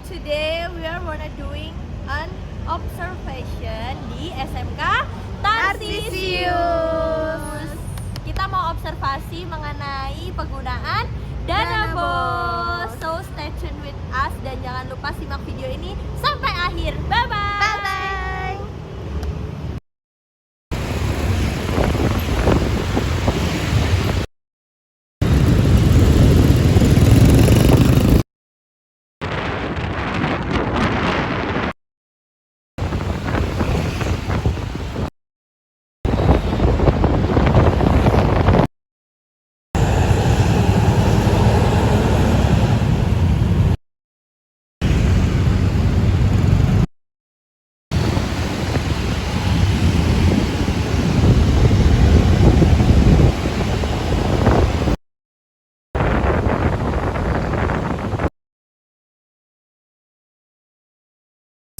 today we are gonna doing an observation di SMK Tarsius. Kita mau observasi mengenai penggunaan dana bos. So stay tune with us dan jangan lupa simak video ini sampai akhir. Bye bye. Bye bye.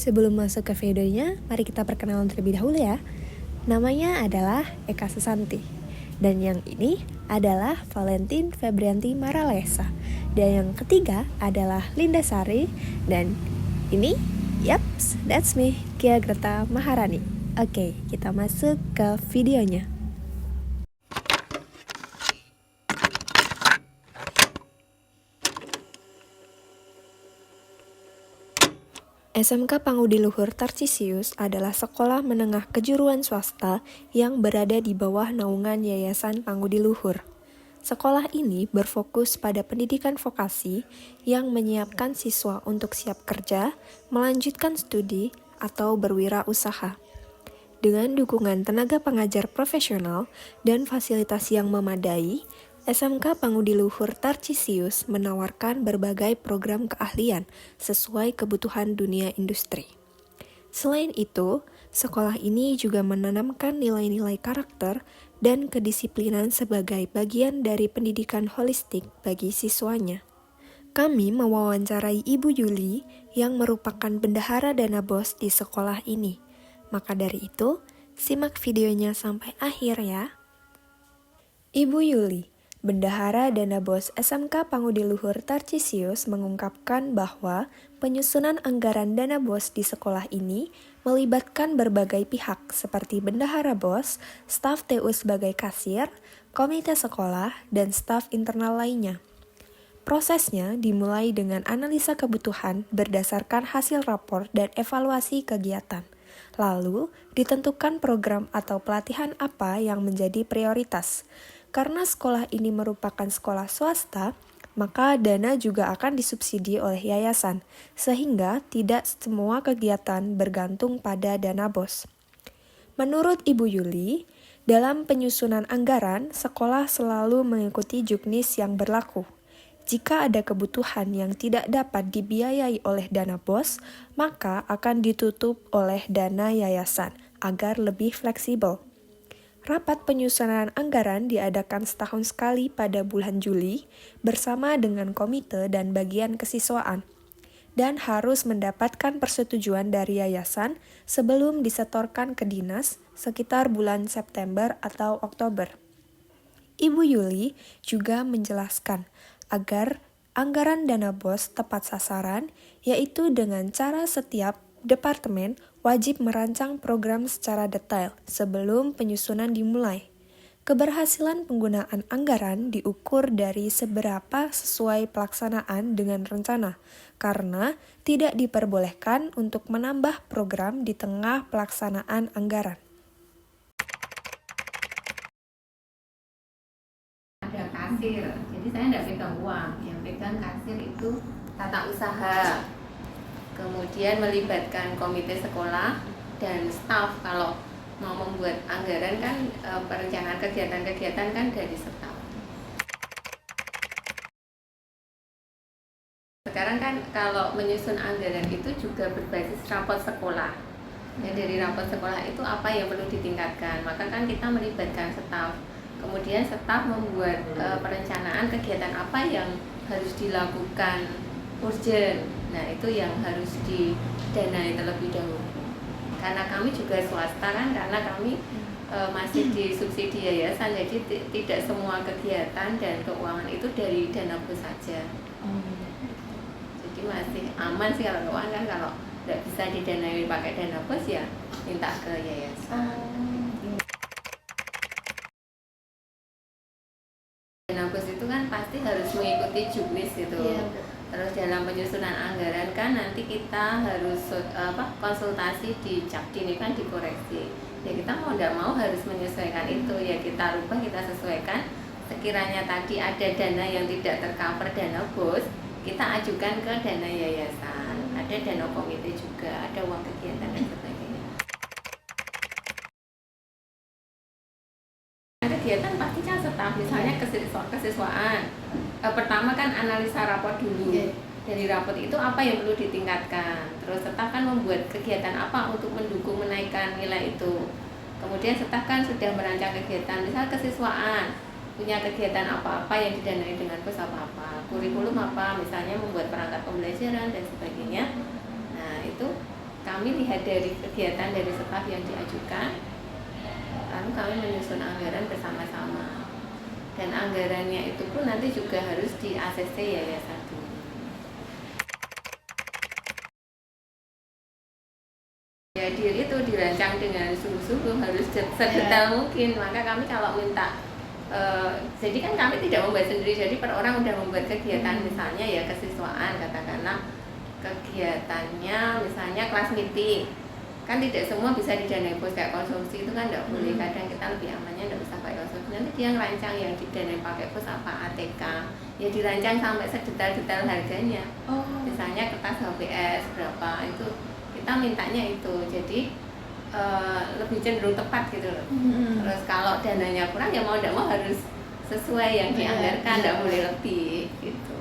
Sebelum masuk ke videonya, mari kita perkenalan terlebih dahulu ya. Namanya adalah Eka Susanti. Dan yang ini adalah Valentin Febrianti Maralesa. Dan yang ketiga adalah Linda Sari. Dan ini, yaps, that's me, Kia Greta Maharani. Oke, kita masuk ke videonya. SMK Pangudi Luhur Tarsius adalah sekolah menengah kejuruan swasta yang berada di bawah naungan Yayasan Pangudi Luhur. Sekolah ini berfokus pada pendidikan vokasi yang menyiapkan siswa untuk siap kerja, melanjutkan studi, atau berwirausaha. Dengan dukungan tenaga pengajar profesional dan fasilitas yang memadai, SMK Pangudi Luhur Tarsius menawarkan berbagai program keahlian sesuai kebutuhan dunia industri. Selain itu, sekolah ini juga menanamkan nilai-nilai karakter dan kedisiplinan sebagai bagian dari pendidikan holistik bagi siswanya. Kami mewawancarai Ibu Yuli yang merupakan bendahara dana bos di sekolah ini. Maka dari itu, simak videonya sampai akhir ya. Ibu Yuli, Bendahara Dana Bos SMK Pangudi Luhur Tarsius mengungkapkan bahwa penyusunan anggaran dana bos di sekolah ini melibatkan berbagai pihak seperti bendahara bos, staf TU sebagai kasir, komite sekolah, dan staf internal lainnya. Prosesnya dimulai dengan analisa kebutuhan berdasarkan hasil rapor dan evaluasi kegiatan. Lalu, ditentukan program atau pelatihan apa yang menjadi prioritas. Karena sekolah ini merupakan sekolah swasta, maka dana juga akan disubsidi oleh yayasan, sehingga tidak semua kegiatan bergantung pada dana bos. Menurut Ibu Yuli, dalam penyusunan anggaran, sekolah selalu mengikuti juknis yang berlaku. Jika ada kebutuhan yang tidak dapat dibiayai oleh dana bos, maka akan ditutup oleh dana yayasan agar lebih fleksibel. Rapat penyusunan anggaran diadakan setahun sekali pada bulan Juli bersama dengan komite dan bagian kesiswaan dan harus mendapatkan persetujuan dari yayasan sebelum disetorkan ke dinas sekitar bulan September atau Oktober. Ibu Yuli juga menjelaskan agar anggaran dana bos tepat sasaran, yaitu dengan cara setiap departemen wajib merancang program secara detail sebelum penyusunan dimulai. Keberhasilan penggunaan anggaran diukur dari seberapa sesuai pelaksanaan dengan rencana, karena tidak diperbolehkan untuk menambah program di tengah pelaksanaan anggaran. Ada kasir, jadi saya tidak pegang uang, yang pegang kasir itu tata usaha. Kemudian melibatkan komite sekolah dan staf. Kalau mau membuat anggaran kan perencanaan kegiatan-kegiatan kan dari staf. Sekarang kan kalau menyusun anggaran itu juga berbasis rapot sekolah. Ya, dari rapot sekolah itu apa yang perlu ditingkatkan, maka kan kita melibatkan staf. Kemudian staf membuat perencanaan kegiatan apa yang harus dilakukan urgent. Nah, itu yang harus didanai terlebih dahulu. Karena kami juga swasta kan, karena kami masih disubsidi yayasan, jadi tidak semua kegiatan dan keuangan itu dari dana bos saja. Jadi masih aman sih kalau keuangan kan, kalau nggak bisa didanai pakai dana bos ya minta ke yayasan. Dana bos itu kan pasti harus mengikuti juknis gitu. Iya. Terus dalam penyusunan anggaran kan nanti kita harus konsultasi di Jakdin, ini kan dikoreksi. Ya kita mau tidak mau harus menyesuaikan itu, ya kita rubah, kita sesuaikan. Sekiranya tadi ada dana yang tidak tercover dana bos, kita ajukan ke dana yayasan. Ada dana komite juga, ada uang kegiatan dan sebagainya. Kegiatan pasti kan staf, misalnya kesiswaan. Pertama kan analisa raport dulu. Dari raport itu apa yang perlu ditingkatkan. Terus staf kan membuat kegiatan apa untuk mendukung menaikkan nilai itu. Kemudian staf kan sudah merancang kegiatan, misal kesiswaan, punya kegiatan apa-apa yang didanai dengan bos apa-apa, kurikulum apa, misalnya membuat perangkat pembelajaran dan sebagainya. Nah itu kami lihat dari kegiatan dari staf yang diajukan, lalu kami menyusun anggaran bersama-sama. Dan anggarannya itu pun nanti juga harus di ACC yayasan dulu. Ya diri itu dirancang dengan sungguh-sungguh, harus sedetail mungkin. Maka kami kalau minta jadi kan kami tidak membuat sendiri, jadi per orang udah membuat kegiatan, misalnya ya kesiswaan, katakanlah kegiatannya misalnya kelas meeting, kan tidak semua bisa didanai bos, kayak konsumsi itu kan tidak boleh, kadang kita lebih amannya tidak bisa pakai konsumsi. Nanti dia ngerancang yang didanai pakai bos apa, ATK ya dirancang sampai sedetail-detail harganya. Misalnya kertas HPS berapa, itu kita mintanya itu, jadi lebih cenderung tepat gitu loh. Terus kalau dananya kurang ya mau tidak mau harus sesuai yang dianggarkan, tidak boleh lebih gitu.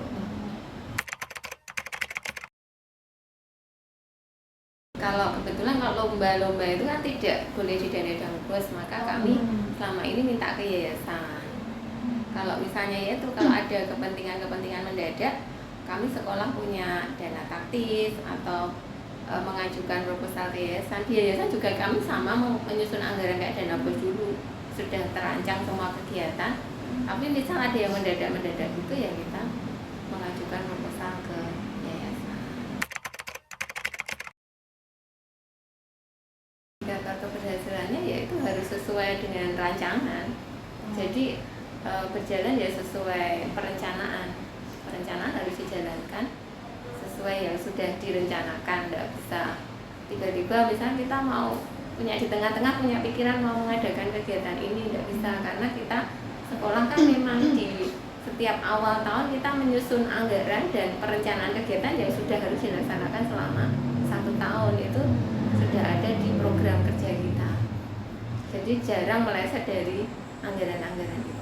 Kalau kebetulan kalau lomba-lomba itu kan tidak boleh didanai dengan bos, maka kami selama ini minta ke yayasan. Kalau misalnya ya itu kalau ada kepentingan mendadak, kami sekolah punya dana taktis atau mengajukan proposal ke yayasan. Di yayasan juga kami sama menyusun anggaran kayak dana bos dulu, sudah terancang semua kegiatan. Tapi misal ada yang mendadak gitu ya kita mengajukan proposal ke yayasan. Daftar keberhasilannya ya itu harus sesuai dengan rancangan. Jadi berjalan ya sesuai perencanaan. Perencanaan harus dijalankan sesuai yang sudah direncanakan, tidak bisa tiba-tiba misalnya kita mau punya di tengah-tengah punya pikiran mau mengadakan kegiatan ini, tidak bisa, karena kita sekolah kan memang di setiap awal tahun kita menyusun anggaran dan perencanaan kegiatan yang sudah harus dilaksanakan selama 1 tahun, itu sudah ada di program kerja kita, jadi jarang meleset dari anggaran-anggaran itu.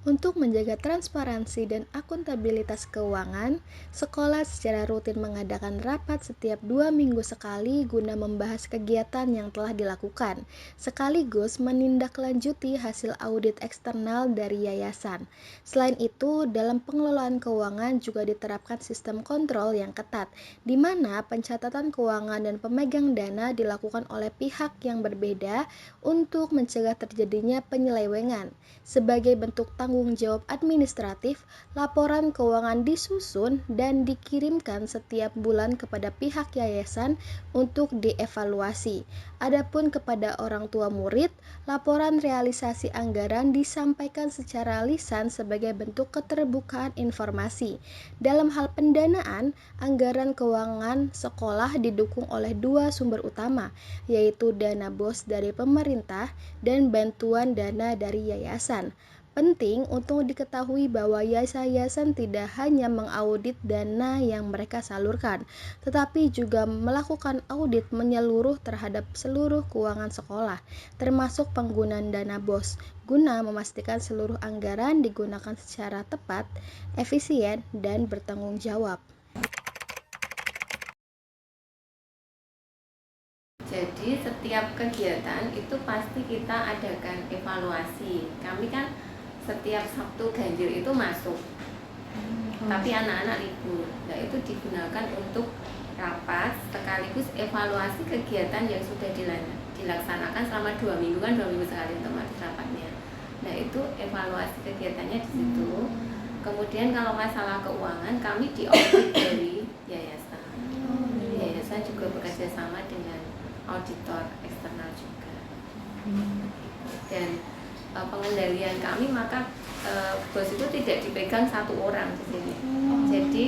Untuk menjaga transparansi dan akuntabilitas keuangan, sekolah secara rutin mengadakan rapat setiap 2 minggu sekali guna membahas kegiatan yang telah dilakukan, sekaligus menindaklanjuti hasil audit eksternal dari yayasan. Selain itu, dalam pengelolaan keuangan juga diterapkan sistem kontrol yang ketat, di mana pencatatan keuangan dan pemegang dana dilakukan oleh pihak yang berbeda untuk mencegah terjadinya penyelewengan. Sebagai bentuk tanggung jawab administratif, laporan keuangan disusun dan dikirimkan setiap bulan kepada pihak yayasan untuk dievaluasi. Adapun kepada orang tua murid, laporan realisasi anggaran disampaikan secara lisan sebagai bentuk keterbukaan informasi. Dalam hal pendanaan, anggaran keuangan sekolah didukung oleh 2 sumber utama, yaitu dana BOS dari pemerintah dan bantuan dana dari yayasan. Penting untuk diketahui bahwa yayasan tidak hanya mengaudit dana yang mereka salurkan, tetapi juga melakukan audit menyeluruh terhadap seluruh keuangan sekolah, termasuk penggunaan dana BOS, guna memastikan seluruh anggaran digunakan secara tepat, efisien, dan bertanggung jawab. Jadi setiap kegiatan itu pasti kita adakan evaluasi. Kami kan setiap Sabtu ganjil itu masuk, tapi anak-anak libur. Nah itu digunakan untuk rapat sekaligus evaluasi kegiatan yang sudah dilaksanakan selama 2 minggu, kan 2 minggu sekali otomatis rapatnya. Nah itu evaluasi kegiatannya di situ. Kemudian kalau masalah keuangan kami diaudit dari yayasan. Yayasan juga bekerja sama dengan auditor eksternal juga. Dan pengendalian kami maka bos itu tidak dipegang satu orang di sini. Jadi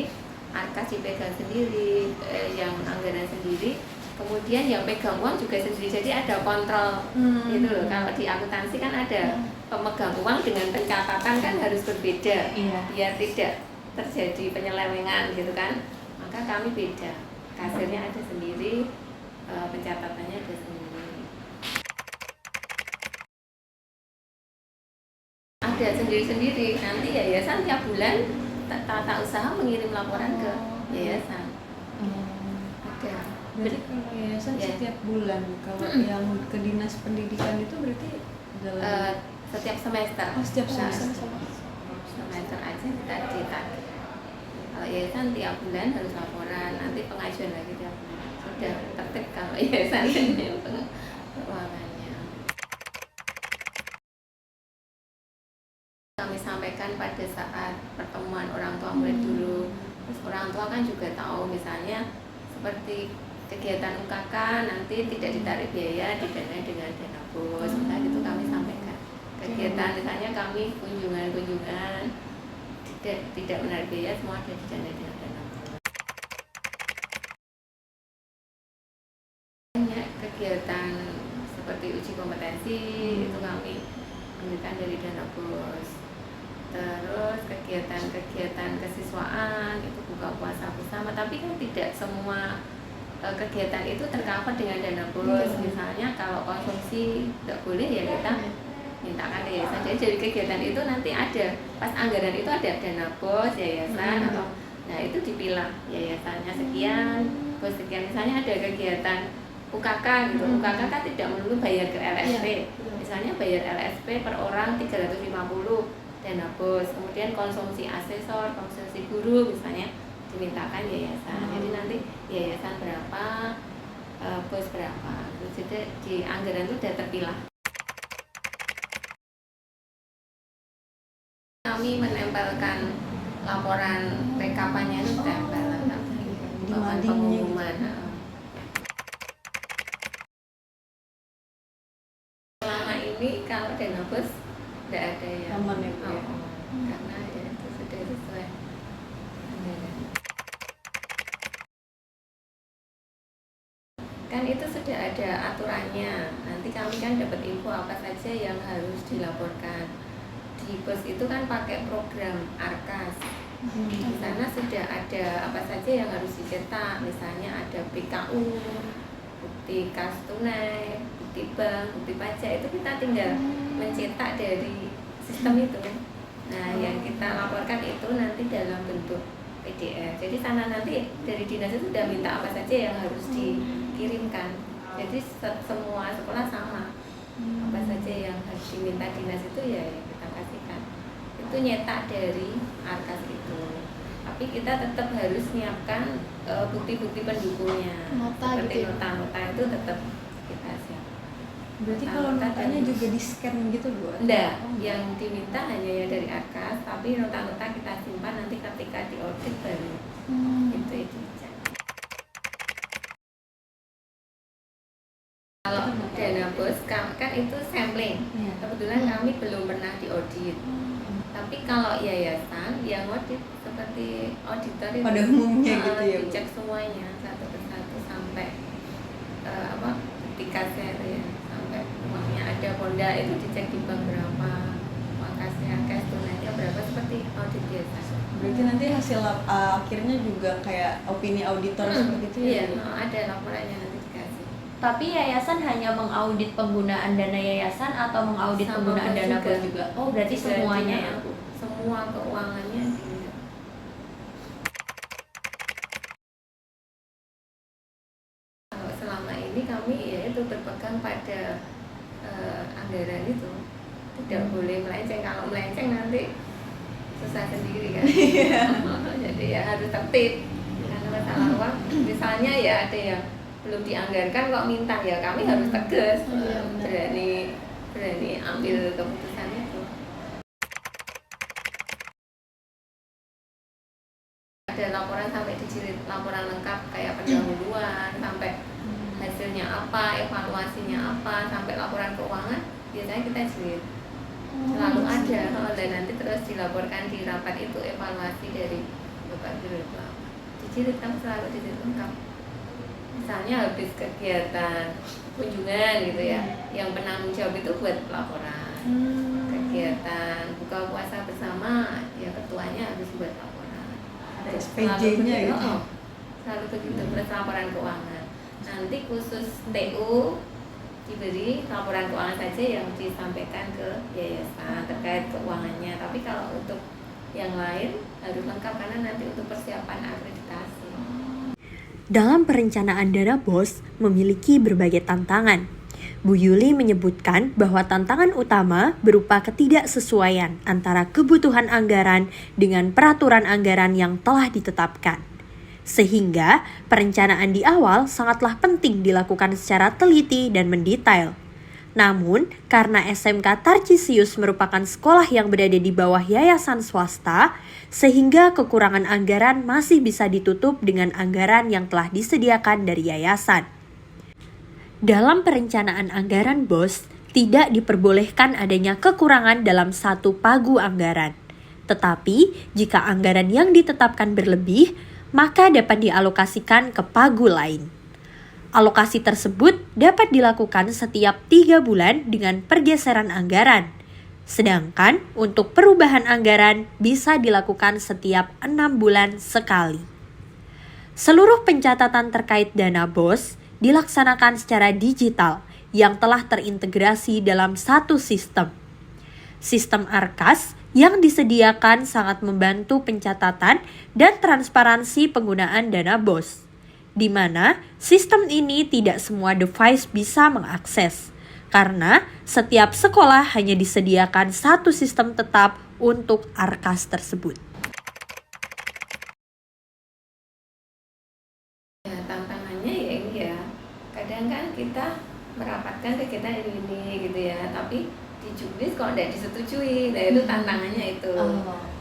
Arkas dipegang sendiri, yang anggaran sendiri, kemudian yang pegang uang juga sendiri. Jadi ada kontrol gitu loh. Kalau di akuntansi kan ada pemegang uang dengan pencatatan kan harus berbeda, biar tidak terjadi penyelewengan gitu kan. Maka kami beda, kasirnya ada sendiri, pencatatannya ada sendiri. Ada sendiri-sendiri. Nanti yayasan tiap bulan tata usaha mengirim laporan ke yayasan. Ada. Berarti kalau yayasan setiap bulan, kalau yang ke dinas pendidikan itu berarti dalam setiap semester. setiap semester. Semester aja kita ditagih. Kalau yayasan tiap bulan harus laporan, nanti pengajuan lagi tiap bulan. Sudah tertib kalau yayasan keuangannya. Kami sampaikan pada saat pertemuan orang tua murid dulu. Terus orang tua kan juga tahu, misalnya seperti kegiatan UKK nanti tidak ditarik biaya, didanai dengan dana bos. Nah, itu kami sampaikan. Kegiatan misalnya kami kunjungan tidak menarik biaya, semua ada didanai dengan dana bos. Banyak kegiatan seperti uji kompetensi itu kami ambilkan dari dana bos. Terus kegiatan kesiswaan itu buka puasa bersama, tapi kan tidak semua kegiatan itu tercover dengan dana bos. Misalnya kalau konsumsi tidak boleh ya kita mintakan ke yayasan. Jadi dari kegiatan itu nanti ada pas anggaran itu ada dana bos yayasan atau nah itu dipilah yayasannya sekian, bos sekian. Misalnya ada kegiatan UKK gitu, UKK kan tidak melulu bayar ke LSP. Misalnya bayar LSP per orang 350 dana bos, kemudian konsumsi asesor, konsumsi guru misalnya dimintakan yayasan. Jadi nanti yayasan berapa, bos berapa. Jadi di anggaran itu sudah terpilah. Kami menempelkan laporan rekapannya itu tempelan di papan madingnya pengumuman. Selama ini kalau dana bos tidak ada yang aman ya Bu, ya? karena ya itu sudah sesuai anggaran. Kan itu sudah ada aturannya. Nanti kami kan dapat info apa saja yang harus dilaporkan. Di bos itu kan pakai program Arkas. Di sana sudah ada apa saja yang harus dicetak. Misalnya ada PKU, bukti kas tunai, bukti bank, bukti pajak, itu kita tinggal mencetak dari sistem itu. Nah, yang kita laporkan itu nanti dalam bentuk PDF. Jadi sana nanti dari dinas itu sudah minta apa saja yang harus dikirimkan. Jadi semua sekolah sama. Apa saja yang harus diminta dinas itu ya kita kasihkan. Itu nyetak dari Arkas itu. Tapi kita tetap harus menyiapkan bukti-bukti pendukungnya. Seperti nota-nota itu tetap kita siapkan. Berarti kalau notanya juga di scan gitu Bu? Enggak, yang diminta hanya ya dari Arkas, tapi nota-nota kita simpan nanti ketika diaudit baru itu dicek. Kalau dana bos kan itu sampling, kebetulan kami belum pernah diaudit. Tapi kalau yayasan yang audit seperti auditor itu pada umumnya gitu ya Bu? dicek semuanya satu persatu sampai bukti kasir ya, sampai uangnya ada Honda itu dicek di bank berapa, uang kasnya cash tunainya berapa, seperti audit biasa. Berarti nanti hasil akhirnya juga kayak opini auditor seperti itu ya? Iya, ada laporannya nanti dikasih. Tapi yayasan hanya mengaudit penggunaan dana yayasan atau mengaudit Sama penggunaan bos dana juga. bos juga? Oh, berarti Juga semuanya ya? dilihat, semua keuangannya dilihat. Kalau selama ini kami ya itu berpegang pada anggaran itu, tidak boleh melenceng. Kalau melenceng nanti susah sendiri kan. Jadi ya harus tertib karena masalah uang. Misalnya ya ada yang belum dianggarkan kok minta, ya kami harus tegas, berani ambil keputusan itu. Ada laporan sampai dijilid laporan lengkap kayak pendahuluan, sampai hasilnya apa, evaluasinya apa, sampai laporan keuangan biasanya kita jilid. Selalu ada, dan nanti terus dilaporkan di rapat itu evaluasi dari Bapak Biro itu apa. Dijilid kan selalu dijilid lengkap. Misalnya habis kegiatan kunjungan gitu ya, yang penanggung jawab itu buat laporan. Kegiatan buka puasa bersama, ya ketuanya harus buat laporan. Ada SPJ-nya gitu. Selalu begitu, plus laporan keuangan. Nanti khusus TU diberi laporan keuangan saja yang disampaikan ke yayasan terkait keuangannya. Tapi kalau untuk yang lain harus lengkap karena nanti untuk persiapan akreditasi. Dalam perencanaan dana BOS memiliki berbagai tantangan. Bu Yuli menyebutkan bahwa tantangan utama berupa ketidaksesuaian antara kebutuhan anggaran dengan peraturan anggaran yang telah ditetapkan. Sehingga perencanaan di awal sangatlah penting dilakukan secara teliti dan mendetail. Namun, karena SMK Tarcisius merupakan sekolah yang berada di bawah yayasan swasta, sehingga kekurangan anggaran masih bisa ditutup dengan anggaran yang telah disediakan dari yayasan. Dalam perencanaan anggaran BOS, tidak diperbolehkan adanya kekurangan dalam satu pagu anggaran. Tetapi, jika anggaran yang ditetapkan berlebih, maka dapat dialokasikan ke pagu lain. Alokasi tersebut dapat dilakukan setiap 3 bulan dengan pergeseran anggaran. Sedangkan untuk perubahan anggaran bisa dilakukan setiap 6 bulan sekali. Seluruh pencatatan terkait dana BOS dilaksanakan secara digital yang telah terintegrasi dalam satu sistem. Sistem Arkas yang disediakan sangat membantu pencatatan dan transparansi penggunaan dana BOS, di mana sistem ini tidak semua device bisa mengakses, karena setiap sekolah hanya disediakan satu sistem tetap untuk Arkas tersebut. Ya, tantangannya ya ini ya, kadang kan kita merapatkan kegiatan ini gitu ya, tapi di juknis kok tidak disetujui, nah itu tantangannya itu.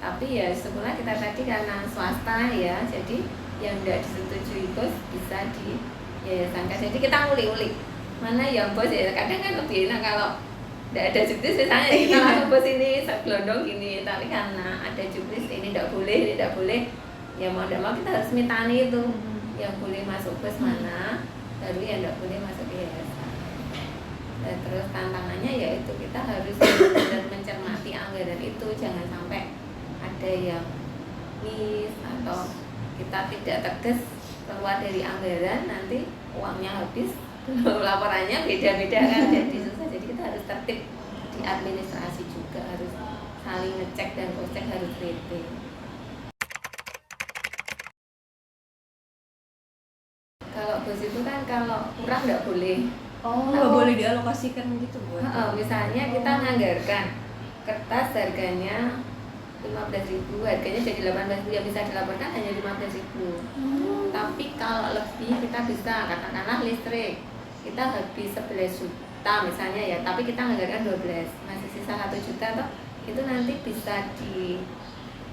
Tapi ya sekolah kita tadi karena swasta ya, jadi yang tidak disetujui BOS bisa di yayasankan. Jadi kita ngulik-ngulik mana yang BOS ya. Kadang kan lebih enak kalau tidak ada juknis misalnya kita langsung BOS ini segelondong gini. Tapi karena ada juknis ini tidak boleh, ya mau tidak mau kita harus mitani itu yang boleh masuk BOS mana, baru yang tidak boleh masuk ke yayasan. Dan terus tantangannya yaitu kita harus benar-benar mencermati anggaran itu, jangan sampai ada yang miss atau kita tidak tegas keluar dari anggaran, nanti uangnya habis, laporannya beda-beda kan, jadi susah. Jadi kita harus tertib di administrasi juga, harus saling ngecek dan cross-check harus rating. Kalau BOS itu kan kalau kurang nggak boleh. Nggak boleh dialokasikan gitu buat. Misalnya kita menganggarkan kertas harganya 15.000, harganya jadi 18.000, yang bisa dilaporkan hanya 15.000. Tapi kalau lebih kita bisa, katakanlah listrik kita habis 11 juta misalnya ya, tapi kita menganggarkan 12, masih sisa 1 juta toh, itu nanti bisa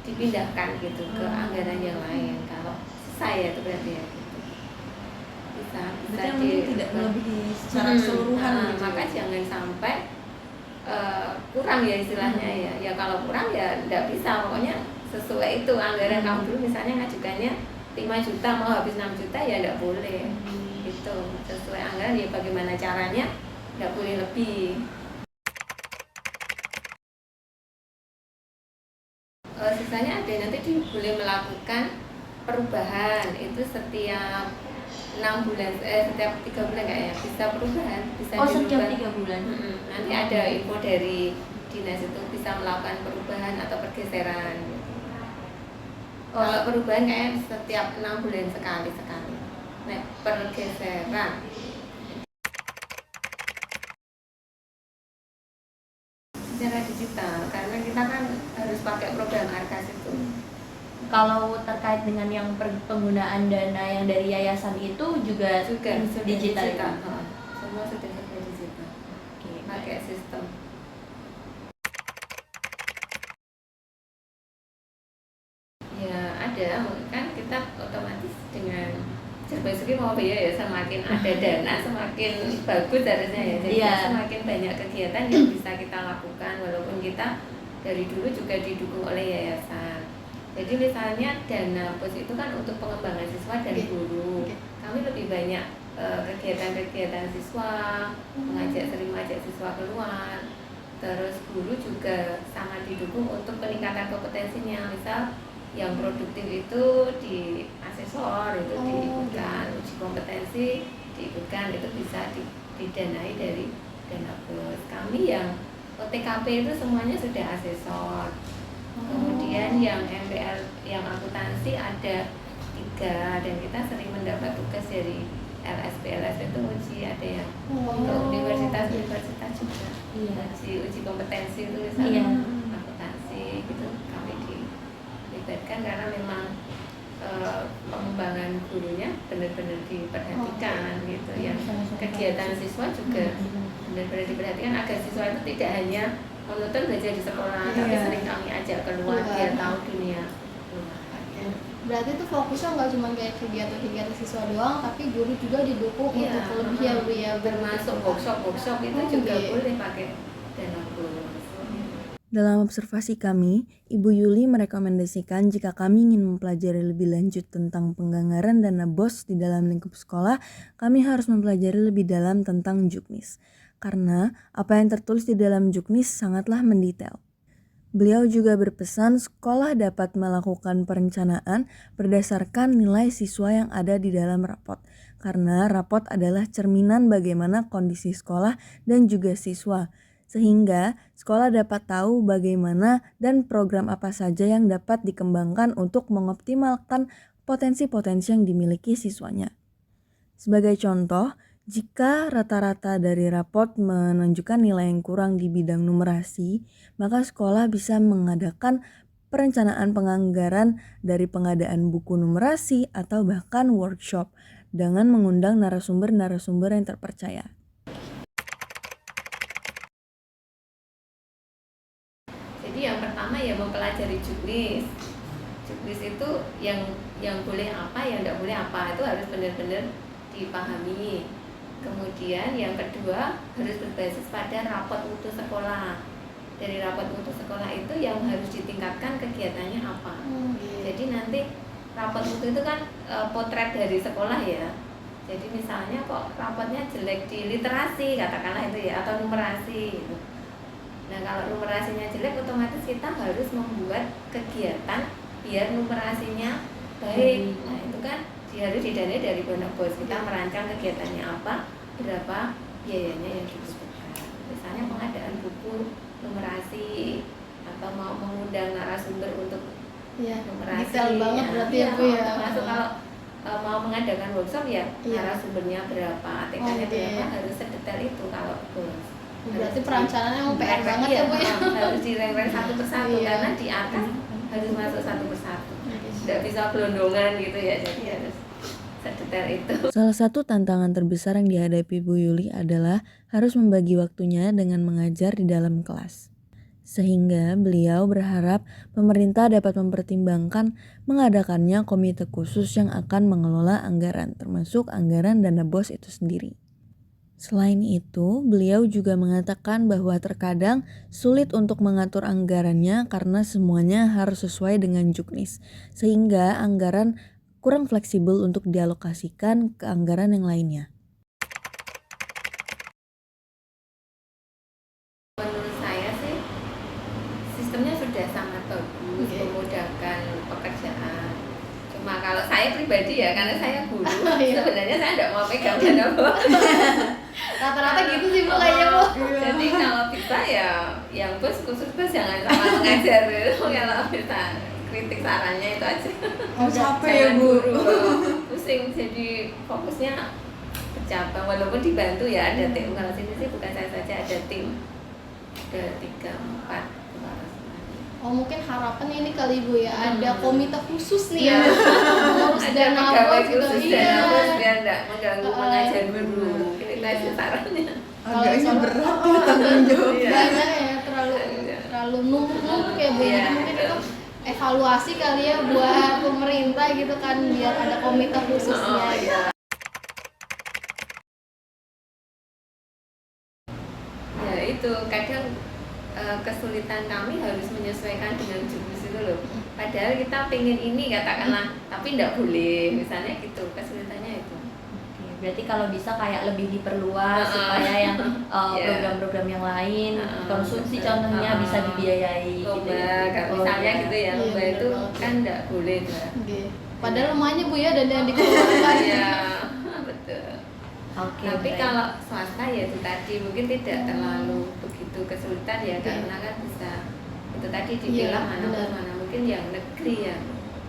dipindahkan gitu ke anggaran yang lain. Kalau sisa ya itu berarti ya gitu. Bisa tidak melebihi secara keseluruhan gitu. Maka jangan sampai kurang ya istilahnya ya kalau kurang ya tidak bisa, pokoknya sesuai itu anggaran. Kamu dulu misalnya ngajukannya 5 juta mau habis 6 juta ya tidak boleh, itu sesuai anggaran. Ya bagaimana caranya, tidak boleh lebih. Sisanya ada nanti boleh melakukan perubahan itu setiap 6 bulan, setiap 3 bulan nggak ya, bisa perubahan, bisa setiap dirubah. 3 bulan. Nanti ada info dari dinas itu bisa melakukan perubahan atau pergeseran. Kalau perubahan kayak setiap 6 bulan sekali. Nah, pergeseran secara digital, karena kita kan harus pakai program Arkas itu. Kalau terkait dengan yang penggunaan dana yang dari yayasan itu juga digital. Semua sudah digital. Pakai sistem. Ya ada, kan kita otomatis Basuki mau ya semakin ada dana semakin bagus harusnya ya. Jadi semakin banyak kegiatan yang bisa kita lakukan walaupun kita dari dulu juga didukung oleh yayasan. Jadi misalnya dana BOS itu kan untuk pengembangan siswa dan guru. Kami lebih banyak kegiatan-kegiatan siswa, sering mengajak siswa keluar. Terus guru juga sangat didukung untuk peningkatan kompetensinya. Misal yang produktif itu di asesor itu diikutkan, uji kompetensi diikutkan, itu bisa didanai dari dana BOS. Kami yang OTKP itu semuanya sudah asesor. Kemudian yang MPL, yang akuntansi ada 3 dan kita sering mendapat tugas dari LSP itu uji, ada yang untuk universitas juga uji kompetensi itu misalnya akuntansi gitu kami dilibatkan karena memang pengembangan gurunya benar-benar diperhatikan gitu ya. Kegiatan siswa juga benar-benar diperhatikan agar siswa itu tidak hanya monoton belajar di sekolah, tapi sering kami ajak keluar biar tahu dunia luar. Berarti itu fokusnya nggak cuma kayak kegiatan-kegiatan siswa doang, tapi guru juga didukung untuk lebih ya Bu ya. Termasuk workshop itu juga boleh pakai dana BOS. Dalam observasi kami, Ibu Yuli merekomendasikan jika kami ingin mempelajari lebih lanjut tentang penganggaran dana BOS di dalam lingkup sekolah, kami harus mempelajari lebih dalam tentang Juknis. Karena apa yang tertulis di dalam Juknis sangatlah mendetail. Beliau juga berpesan sekolah dapat melakukan perencanaan berdasarkan nilai siswa yang ada di dalam rapot. Karena rapot adalah cerminan bagaimana kondisi sekolah dan juga siswa. Sehingga sekolah dapat tahu bagaimana dan program apa saja yang dapat dikembangkan untuk mengoptimalkan potensi-potensi yang dimiliki siswanya. Sebagai contoh, jika rata-rata dari rapot menunjukkan nilai yang kurang di bidang numerasi, maka sekolah bisa mengadakan perencanaan penganggaran dari pengadaan buku numerasi atau bahkan workshop dengan mengundang narasumber-narasumber yang terpercaya. Jadi yang pertama ya mempelajari Juknis. Juknis itu yang boleh apa, yang tidak boleh apa, itu harus benar-benar dipahami. Kemudian yang kedua harus berbasis pada rapot mutu sekolah. Dari rapot mutu sekolah itu yang harus ditingkatkan kegiatannya apa. Jadi nanti rapot mutu itu kan potret dari sekolah ya. Jadi misalnya kok rapotnya jelek di literasi katakanlah itu ya, atau numerasi gitu. Nah kalau numerasinya jelek otomatis kita harus membuat kegiatan biar numerasinya baik. Nah itu kan harus didanai dari dana BOS. Kita merancang kegiatannya apa, berapa biayanya yang dibutuhkan. Misalnya pengadaan buku numerasi atau mau mengundang narasumber untuk numerasi. Detail banget berarti ya Bu ya. Termasuk kalau mau mengadakan workshop ya narasumbernya berapa, ATK-nya berapa, harus sedetail itu kalau BOS. Berarti perencanaannya memang PR banget ya Bu ya. Harus direng-reng satu persatu karena di atas harus masuk satu persatu. Tidak bisa gelondongan gitu ya, jadi harus sedetail itu. Salah satu tantangan terbesar yang dihadapi Bu Yuli adalah harus membagi waktunya dengan mengajar di dalam kelas. Sehingga beliau berharap pemerintah dapat mempertimbangkan mengadakannya komite khusus yang akan mengelola anggaran, termasuk anggaran dana BOS itu sendiri. Selain itu, beliau juga mengatakan bahwa terkadang sulit untuk mengatur anggarannya karena semuanya harus sesuai dengan Juknis, sehingga anggaran kurang fleksibel untuk dialokasikan ke anggaran yang lainnya. Menurut saya sih sistemnya sudah sangat bagus, memudahkan pekerjaan. Cuma kalau saya pribadi ya, karena saya guru, sebenarnya saya tidak mau pegang dana BOS. Rata-rata gitu sih Bu kayaknya Bu. Jadi kalau bisa ya yang BOS khusus jangan sama mengajar gitu. Kalau bisa kritik sarannya itu aja. Capek ya Bu. Pusing, jadi fokusnya ke cabang walaupun dibantu ya ada tim. Kalau sini sih bukan saya saja, ada tim, ada 3-4 kepala sekolah. Oh mungkin harapan ini kali Bu ya, ada komite khusus nih ya, ngurus Ada dana pegawai BOS gitu. khusus dana BOS biar tidak mengganggu mengajar guru. Itu aja sarannya. Agaknya berat ya tanggung jawab. Banyak ya, terlalu numpuk ya Bu. Jadi mungkin itu evaluasi kali ya buat pemerintah gitu kan, biar ada komite khususnya. gitu. Kadang kesulitan kami harus menyesuaikan dengan jurus itu loh. Padahal kita pengen ini katakanlah, tapi tidak boleh. Misalnya gitu, kesulitannya itu. Oke, berarti kalau bisa kayak lebih diperluas supaya yang program-program yang lain konsumsi contohnya bisa dibiayai gitu. Lomba, kalau misalnya gitu ya, Iya, lomba bener itu banget. kan tidak boleh tuh. Oke. Padahal lumayan Bu ya dan yang dikeluarkan. Iya, betul. Oke. Tapi baik. kalau swasta ya itu tadi mungkin tidak terlalu begitu kesulitan ya, karena kan bisa itu tadi dipilah Iya, mana benar. mana mungkin yang negeri ya.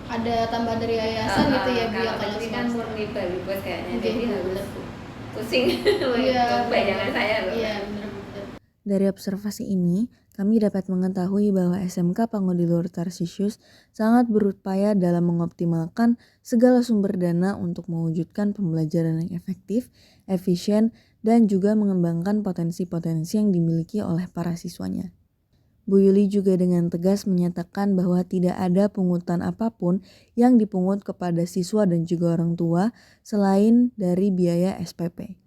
Ada tambahan dari yayasan gitu ya Bu ya Kalau kalau negeri kan swasta. murni baru bos kayaknya, Oke, jadi harus benar. pusing. Iya. Bayangan saya loh. Iya, benar. Dari observasi ini, kami dapat mengetahui bahwa SMK Pangudi Luhur Tarsisius sangat berupaya dalam mengoptimalkan segala sumber dana untuk mewujudkan pembelajaran yang efektif, efisien, dan juga mengembangkan potensi-potensi yang dimiliki oleh para siswanya. Bu Yuli juga dengan tegas menyatakan bahwa tidak ada pungutan apapun yang dipungut kepada siswa dan juga orang tua selain dari biaya SPP.